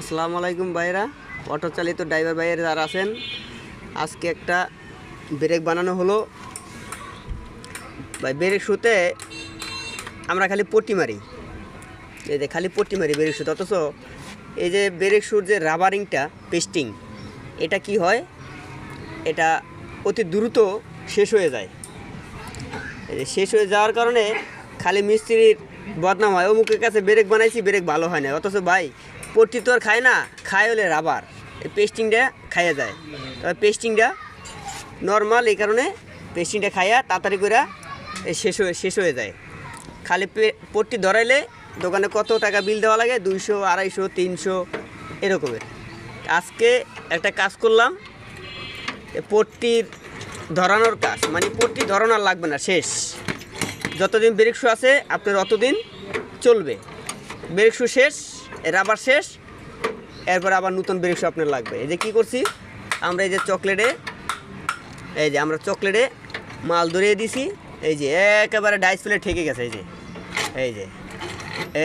আসসালামু আলাইকুম ভাইরা, অটো চালিত ড্রাইভার ভাইয়ের যারা আছেন, আজকে একটা ব্রেক বানানো হলো। ভাই ব্রেক শুতে আমরা খালি পট্টি মারি, এই যে খালি পট্টি মারি ব্রেক শুতে, অথচ এই যে ব্রেক শুর যে রাবারিংটা পেস্টিং, এটা কি হয়, এটা অতি দ্রুত শেষ হয়ে যায়। এই যে শেষ হয়ে যাওয়ার কারণে খালি মিস্ত্রির বদনাম হয়, অমুকের কাছে ব্রেক বানাইছি, ব্রেক ভালো হয় না। অথচ ভাই পট্টি তো আর খায় না, খায় হলে রাবার, এই পেস্টিংটা খাইয়া যায়। তবে পেস্টিংটা নর্মাল, এই কারণে পেস্টিংটা খাইয়া তাড়াতাড়ি করে শেষ হয়ে যায়। খালি পট্টি ধরাইলে দোকানে কত টাকা বিল দেওয়া লাগে, 200, 250, 300 এরকমের। আজকে একটা কাজ করলাম, পট্টির ধরানোর কাজ, মানে পট্টি ধরানো আর লাগবে না, শেষ। যতদিন ব্রেক শু আছে আপনার অতদিন চলবে। ব্রেক শু শেষ, রাবার শেষ, এরপর আবার নতুন ব্রেক শু আপনার লাগবে। এই যে কী করছি আমরা, এই যে চকলেটে, এই যে আমরা চকলেটে মাল ধরিয়ে দিছি, এই যে একেবারে ডাইস প্লেট ঠেকে গেছে। এই যে এই যে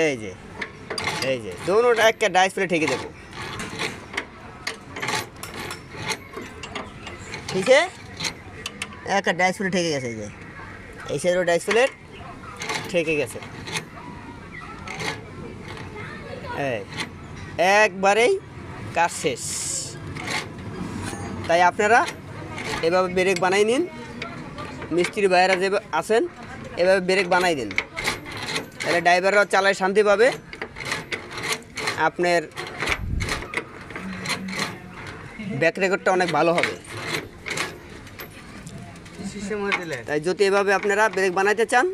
এই যে এই যে দোনোটা একটা ডাইস প্লেট ঠেকে দেবো, ঠিক আছে? একটা ডাইস প্লেট ঠেকে গেছে, এই যে এই সাইডেও ডাইস প্লেট ঠেকে গেছে, একবারেই কাজ শেষ। তাই আপনারা এভাবে ব্রেক বানাই নিন, মিস্ত্রি ভাইয়েরা যে আছেন এভাবে ব্রেক বানাই দিন, তাহলে ড্রাইভাররাও চালায় শান্তি পাবে, আপনার ব্যাক রেকর্ডটা অনেক ভালো হবে। তাই যদি এভাবে আপনারা ব্রেক বানাইতে চান,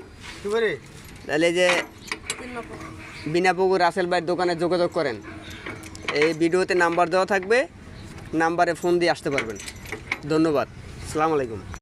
তাহলে যে বিনাপুকুর রাসেল ভাইয়ের দোকানে যোগাযোগ করেন। এই ভিডিওতে নাম্বার দেওয়া থাকবে, নাম্বারে ফোন দিয়ে আসতে পারবেন। ধন্যবাদ, আসসালামু আলাইকুম।